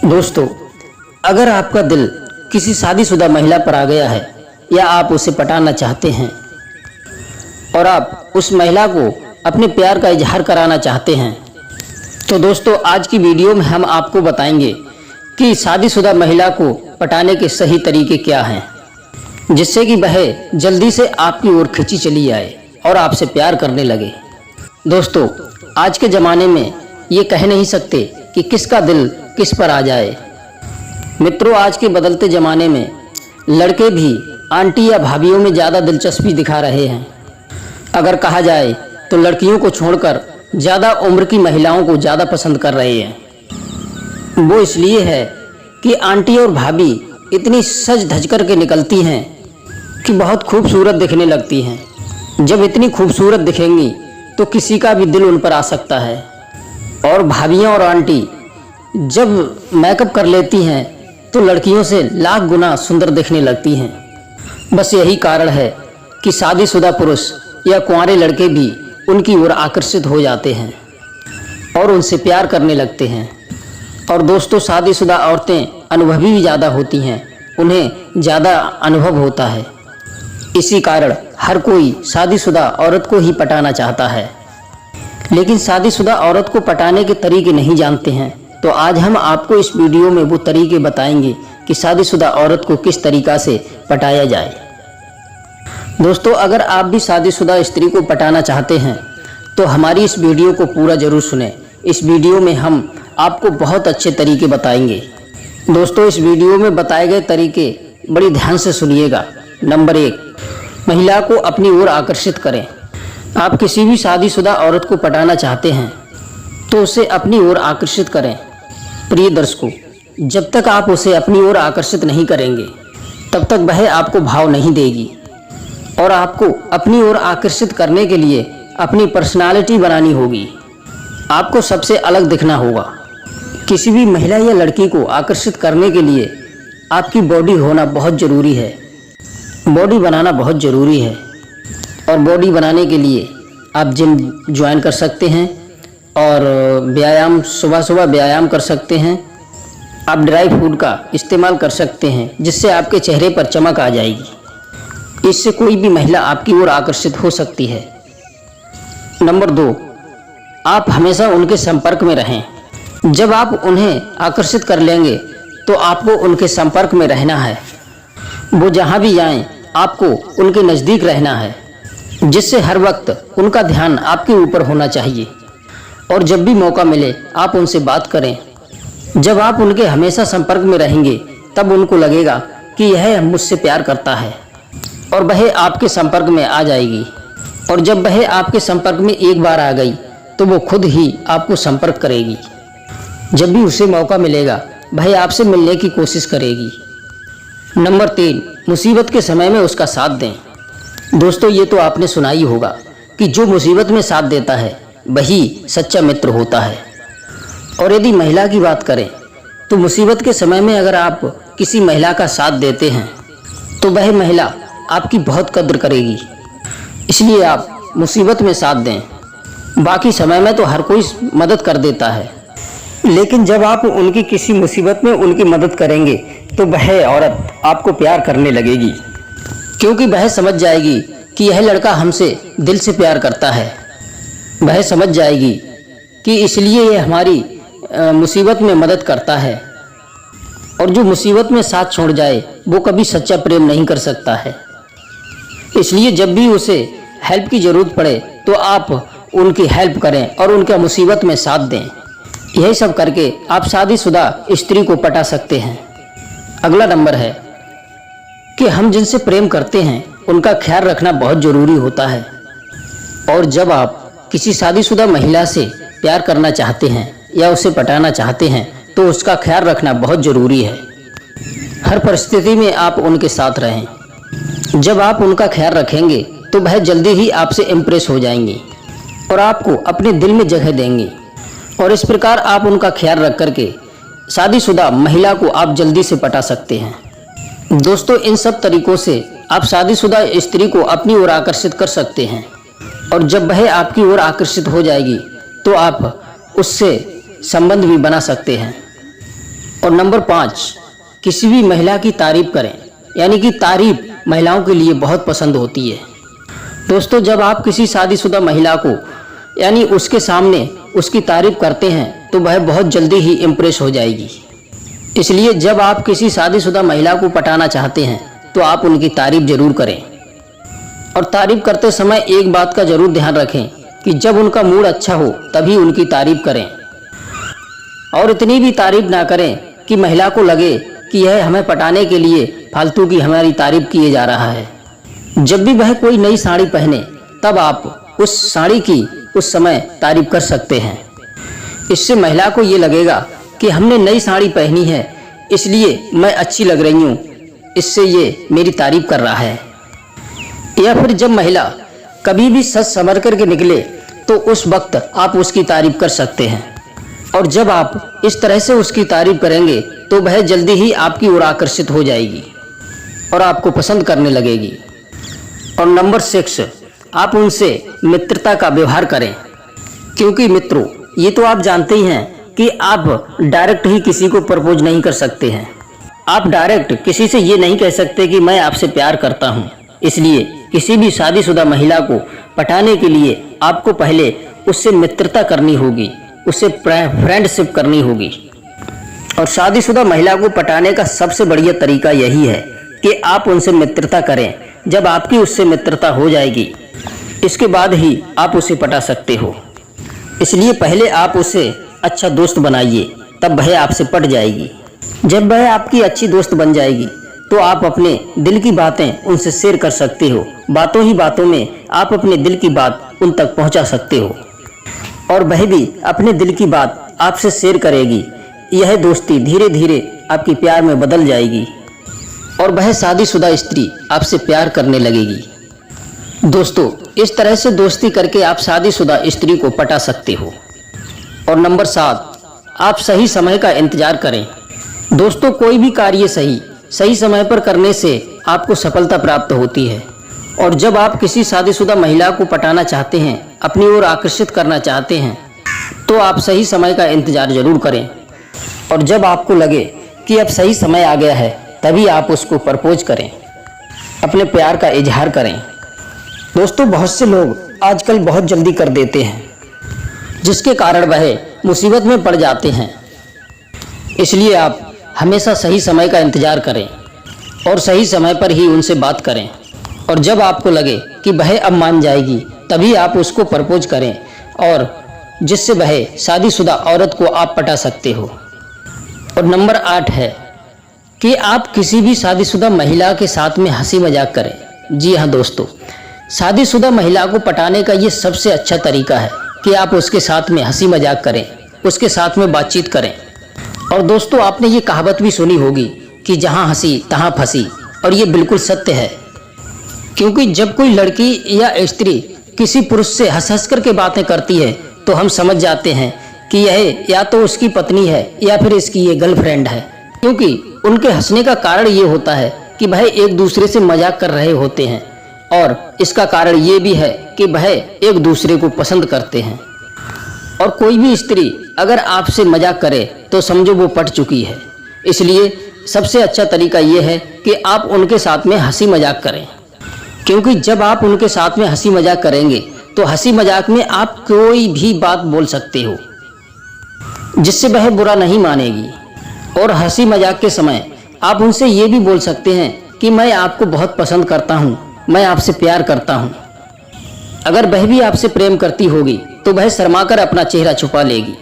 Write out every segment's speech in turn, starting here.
दोस्तों, अगर आपका दिल किसी शादीशुदा महिला पर आ गया है या आप उसे पटाना चाहते हैं और आप उस महिला को अपने प्यार का इजहार कराना चाहते हैं, तो दोस्तों आज की वीडियो में हम आपको बताएंगे कि शादीशुदा महिला को पटाने के सही तरीके क्या हैं, जिससे कि वह जल्दी से आपकी ओर खिंची चली आए और आपसे प्यार करने लगे। दोस्तों, आज के ज़माने में ये कह नहीं सकते कि किसका दिल किस पर आ जाए। मित्रों, आज के बदलते ज़माने में लड़के भी आंटी या भाभीयों में ज़्यादा दिलचस्पी दिखा रहे हैं। अगर कहा जाए तो लड़कियों को छोड़कर ज़्यादा उम्र की महिलाओं को ज़्यादा पसंद कर रहे हैं। वो इसलिए है कि आंटी और भाभी इतनी सज धज कर के निकलती हैं कि बहुत खूबसूरत दिखने लगती हैं। जब इतनी खूबसूरत दिखेंगी तो किसी का भी दिल उन पर आ सकता है। और भाभियाँ और आंटी जब मेकअप कर लेती हैं तो लड़कियों से लाख गुना सुंदर दिखने लगती हैं। बस यही कारण है कि शादीशुदा पुरुष या कुंवारे लड़के भी उनकी ओर आकर्षित हो जाते हैं और उनसे प्यार करने लगते हैं। और दोस्तों, शादीशुदा औरतें अनुभवी भी ज़्यादा होती हैं, उन्हें ज़्यादा अनुभव होता है। इसी कारण हर कोई शादीशुदा औरत को ही पटाना चाहता है, लेकिन शादीशुदा औरत को पटाने के तरीके नहीं जानते हैं। तो आज हम आपको इस वीडियो में वो तरीके बताएंगे कि शादीशुदा औरत को किस तरीक़ा से पटाया जाए। दोस्तों, अगर आप भी शादीशुदा स्त्री को पटाना चाहते हैं तो हमारी इस वीडियो को पूरा ज़रूर सुनें। इस वीडियो में हम आपको बहुत अच्छे तरीके बताएंगे। दोस्तों, इस वीडियो में बताए गए तरीके बड़ी ध्यान से सुनिएगा। नंबर 1, महिला को अपनी ओर आकर्षित करें। आप किसी भी शादीशुदा औरत को पटाना चाहते हैं तो उसे अपनी ओर आकर्षित करें। प्रिय दर्शकों, जब तक आप उसे अपनी ओर आकर्षित नहीं करेंगे तब तक वह आपको भाव नहीं देगी। और आपको अपनी ओर आकर्षित करने के लिए अपनी पर्सनालिटी बनानी होगी। आपको सबसे अलग दिखना होगा। किसी भी महिला या लड़की को आकर्षित करने के लिए आपकी बॉडी होना बहुत ज़रूरी है। बॉडी बनाना बहुत ज़रूरी है। और बॉडी बनाने के लिए आप जिम ज्वाइन कर सकते हैं और व्यायाम, सुबह सुबह व्यायाम कर सकते हैं। आप ड्राई फूड का इस्तेमाल कर सकते हैं, जिससे आपके चेहरे पर चमक आ जाएगी। इससे कोई भी महिला आपकी ओर आकर्षित हो सकती है। नंबर 2, आप हमेशा उनके संपर्क में रहें। जब आप उन्हें आकर्षित कर लेंगे तो आपको उनके संपर्क में रहना है। वो जहाँ भी जाएं, आपको उनके नज़दीक रहना है, जिससे हर वक्त उनका ध्यान आपके ऊपर होना चाहिए। और जब भी मौका मिले आप उनसे बात करें। जब आप उनके हमेशा संपर्क में रहेंगे तब उनको लगेगा कि यह मुझसे प्यार करता है और वह आपके संपर्क में आ जाएगी। और जब वह आपके संपर्क में एक बार आ गई तो वो खुद ही आपको संपर्क करेगी। जब भी उसे मौका मिलेगा वह आपसे मिलने की कोशिश करेगी। नंबर 3, मुसीबत के समय में उसका साथ दें। दोस्तों, ये तो आपने सुना ही होगा कि जो मुसीबत में साथ देता है वही सच्चा मित्र होता है। और यदि महिला की बात करें तो मुसीबत के समय में अगर आप किसी महिला का साथ देते हैं तो वह महिला आपकी बहुत कद्र करेगी। इसलिए आप मुसीबत में साथ दें। बाकी समय में तो हर कोई मदद कर देता है, लेकिन जब आप उनकी किसी मुसीबत में उनकी मदद करेंगे तो वह औरत आपको प्यार करने लगेगी, क्योंकि वह समझ जाएगी कि यह लड़का हमसे दिल से प्यार करता है। वह समझ जाएगी कि इसलिए यह हमारी मुसीबत में मदद करता है। और जो मुसीबत में साथ छोड़ जाए वो कभी सच्चा प्रेम नहीं कर सकता है। इसलिए जब भी उसे हेल्प की ज़रूरत पड़े तो आप उनकी हेल्प करें और उनका मुसीबत में साथ दें। यही सब करके आप शादीशुदा स्त्री को पटा सकते हैं। अगला नंबर है कि हम जिनसे प्रेम करते हैं उनका ख्याल रखना बहुत ज़रूरी होता है। और जब आप किसी शादीशुदा महिला से प्यार करना चाहते हैं या उसे पटाना चाहते हैं तो उसका ख्याल रखना बहुत ज़रूरी है। हर परिस्थिति में आप उनके साथ रहें। जब आप उनका ख्याल रखेंगे तो वह जल्दी ही आपसे इम्प्रेस हो जाएंगी और आपको अपने दिल में जगह देंगी। और इस प्रकार आप उनका ख्याल रख करके शादीशुदा महिला को आप जल्दी से पटा सकते हैं। दोस्तों, इन सब तरीक़ों से आप शादीशुदा स्त्री को अपनी ओर आकर्षित कर सकते हैं। और जब वह आपकी ओर आकर्षित हो जाएगी तो आप उससे संबंध भी बना सकते हैं। और नंबर 5, किसी भी महिला की तारीफ करें, यानी कि तारीफ महिलाओं के लिए बहुत पसंद होती है। दोस्तों, जब आप किसी शादीशुदा महिला को यानी उसके सामने उसकी तारीफ करते हैं तो वह बहुत जल्दी ही इम्प्रेस हो जाएगी। इसलिए जब आप किसी शादीशुदा महिला को पटाना चाहते हैं तो आप उनकी तारीफ जरूर करें। और तारीफ करते समय एक बात का जरूर ध्यान रखें कि जब उनका मूड अच्छा हो तभी उनकी तारीफ करें, और इतनी भी तारीफ ना करें कि महिला को लगे कि यह हमें पटाने के लिए फालतू की हमारी तारीफ किए जा रहा है। जब भी वह कोई नई साड़ी पहने तब आप उस साड़ी की उस समय तारीफ कर सकते हैं। इससे महिला को ये लगेगा कि हमने नई साड़ी पहनी है इसलिए मैं अच्छी लग रही हूँ, इससे ये मेरी तारीफ कर रहा है। या फिर जब महिला कभी भी सच संवर करके निकले तो उस वक्त आप उसकी तारीफ कर सकते हैं, और जब आप इस तरह से उसकी तारीफ करेंगे तो वह जल्दी ही आपकी ओर आकर्षित हो जाएगी और आपको पसंद करने लगेगी। और नंबर 6, आप उनसे मित्रता का व्यवहार करें, क्योंकि मित्रों, ये तो आप जानते ही हैं कि आप डायरेक्ट ही किसी को प्रपोज नहीं कर सकते हैं। आप डायरेक्ट किसी से ये नहीं कह सकते कि मैं आपसे प्यार करता हूँ। इसलिए किसी भी शादीशुदा महिला को पटाने के लिए आपको पहले उससे मित्रता करनी होगी, उससे फ्रेंडशिप करनी होगी। और शादीशुदा महिला को पटाने का सबसे बढ़िया तरीका यही है कि आप उनसे मित्रता करें। जब आपकी उससे मित्रता हो जाएगी इसके बाद ही आप उसे पटा सकते हो। इसलिए पहले आप उसे अच्छा दोस्त बनाइए, तब वह आपसे पट जाएगी। जब वह आपकी अच्छी दोस्त बन जाएगी तो आप अपने दिल की बातें उनसे शेयर कर सकते हो। बातों ही बातों में आप अपने दिल की बात उन तक पहुंचा सकते हो, और वह भी अपने दिल की बात आपसे शेयर करेगी। यह दोस्ती धीरे धीरे आपकी प्यार में बदल जाएगी और वह शादीशुदा स्त्री आपसे प्यार करने लगेगी। दोस्तों, इस तरह से दोस्ती करके आप शादीशुदा स्त्री को पटा सकते हो। और नंबर 7, आप सही समय का इंतजार करें। दोस्तों, कोई भी कार्य सही समय पर करने से आपको सफलता प्राप्त होती है। और जब आप किसी शादीशुदा महिला को पटाना चाहते हैं, अपनी ओर आकर्षित करना चाहते हैं, तो आप सही समय का इंतजार जरूर करें। और जब आपको लगे कि अब सही समय आ गया है तभी आप उसको प्रपोज करें, अपने प्यार का इजहार करें। दोस्तों, बहुत से लोग आजकल बहुत जल्दी कर देते हैं, जिसके कारण वह मुसीबत में पड़ जाते हैं। इसलिए आप हमेशा सही समय का इंतजार करें और सही समय पर ही उनसे बात करें। और जब आपको लगे कि वह अब मान जाएगी तभी आप उसको प्रपोज करें, और जिससे वह शादीशुदा औरत को आप पटा सकते हो। और नंबर 8 है कि आप किसी भी शादीशुदा महिला के साथ में हंसी मजाक करें। जी हाँ दोस्तों, शादीशुदा महिला को पटाने का ये सबसे अच्छा तरीका है कि आप उसके साथ में हंसी मजाक करें, उसके साथ में बातचीत करें। और दोस्तों, आपने ये कहावत भी सुनी होगी कि जहाँ हंसी तहाँ फंसी, और ये बिल्कुल सत्य है। क्योंकि जब कोई लड़की या स्त्री किसी पुरुष से हंस हंस करके बातें करती है तो हम समझ जाते हैं कि यह या तो उसकी पत्नी है या फिर इसकी ये गर्लफ्रेंड है। क्योंकि उनके हंसने का कारण ये होता है कि वह एक दूसरे से मजाक कर रहे होते हैं, और इसका कारण ये भी है कि वह एक दूसरे को पसंद करते हैं। और कोई भी स्त्री अगर आपसे मजाक करे तो समझो वो पट चुकी है। इसलिए सबसे अच्छा तरीका ये है कि आप उनके साथ में हंसी मजाक करें, क्योंकि जब आप उनके साथ में हंसी मजाक करेंगे तो हंसी मजाक में आप कोई भी बात बोल सकते हो जिससे वह बुरा नहीं मानेगी। और हंसी मजाक के समय आप उनसे ये भी बोल सकते हैं कि मैं आपको बहुत पसंद करता हूँ, मैं आपसे प्यार करता हूँ। अगर वह भी आपसे प्रेम करती होगी तो वह शर्माकर अपना चेहरा छुपा लेगी,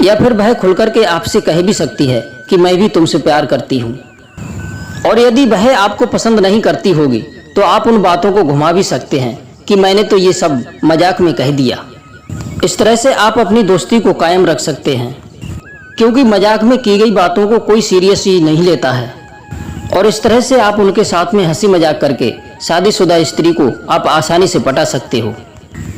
या फिर वह खुलकर के आपसे कह भी सकती है कि मैं भी तुमसे प्यार करती हूँ। और यदि वह आपको पसंद नहीं करती होगी तो आप उन बातों को घुमा भी सकते हैं कि मैंने तो ये सब मजाक में कह दिया। इस तरह से आप अपनी दोस्ती को कायम रख सकते हैं, क्योंकि मजाक में की गई बातों को कोई सीरियसली नहीं लेता है। और इस तरह से आप उनके साथ में हंसी मजाक करके शादीशुदा स्त्री को आप आसानी से पटा सकते हो।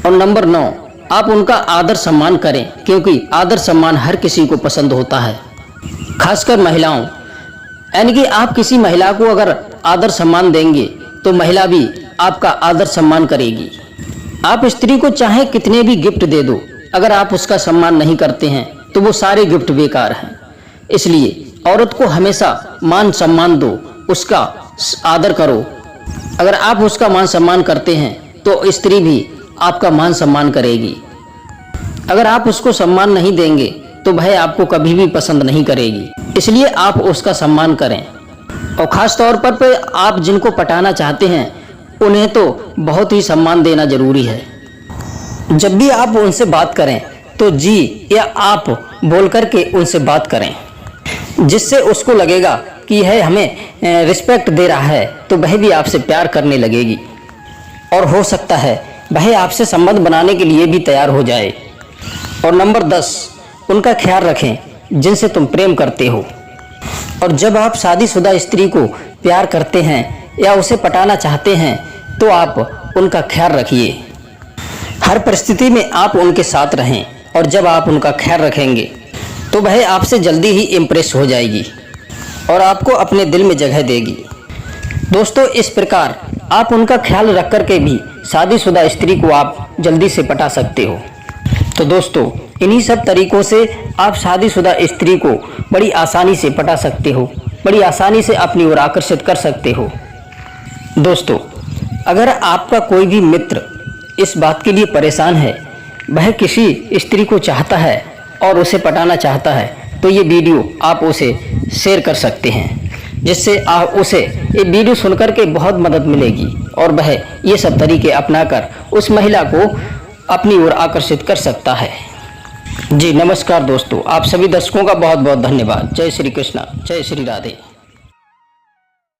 और नंबर 9, आप उनका आदर सम्मान करें, क्योंकि आदर सम्मान हर किसी को पसंद होता है, खासकर महिलाओं। यानी कि आप किसी महिला को अगर आदर सम्मान देंगे तो महिला भी आपका आदर सम्मान करेगी। आप स्त्री को चाहे कितने भी गिफ्ट दे दो, अगर आप उसका सम्मान नहीं करते हैं तो वो सारे गिफ्ट बेकार हैं। इसलिए औरत को हमेशा मान सम्मान दो, उसका आदर करो। अगर आप उसका मान सम्मान करते हैं तो स्त्री भी आपका मान सम्मान करेगी। अगर आप उसको सम्मान नहीं देंगे तो वह आपको कभी भी पसंद नहीं करेगी। इसलिए आप उसका सम्मान करें। और ख़ास तौर पर आप जिनको पटाना चाहते हैं उन्हें तो बहुत ही सम्मान देना जरूरी है। जब भी आप उनसे बात करें तो जी या आप बोल करके उनसे बात करें, जिससे उसको लगेगा कि यह हमें रिस्पेक्ट दे रहा है, तो वह भी आपसे प्यार करने लगेगी और हो सकता है वह आपसे संबंध बनाने के लिए भी तैयार हो जाए। और नंबर 10, उनका ख्याल रखें जिनसे तुम प्रेम करते हो। और जब आप शादीशुदा स्त्री को प्यार करते हैं या उसे पटाना चाहते हैं तो आप उनका ख्याल रखिए। हर परिस्थिति में आप उनके साथ रहें और जब आप उनका ख्याल रखेंगे तो वह आपसे जल्दी ही इम्प्रेस हो जाएगी और आपको अपने दिल में जगह देगी। दोस्तों, इस प्रकार आप उनका ख्याल रख कर के भी शादीशुदा स्त्री को आप जल्दी से पटा सकते हो। तो दोस्तों, इन्हीं सब तरीकों से आप शादीशुदा स्त्री को बड़ी आसानी से पटा सकते हो, बड़ी आसानी से अपनी ओर आकर्षित कर सकते हो। दोस्तों, अगर आपका कोई भी मित्र इस बात के लिए परेशान है, वह किसी स्त्री को चाहता है और उसे पटाना चाहता है, तो ये वीडियो आप उसे शेयर कर सकते हैं, जिससे उसे ये वीडियो सुनकर के बहुत मदद मिलेगी और वह ये सब तरीके अपनाकर उस महिला को अपनी ओर आकर्षित कर सकता है। जी नमस्कार दोस्तों, आप सभी दर्शकों का बहुत बहुत धन्यवाद। जय श्री कृष्णा, जय श्री राधे।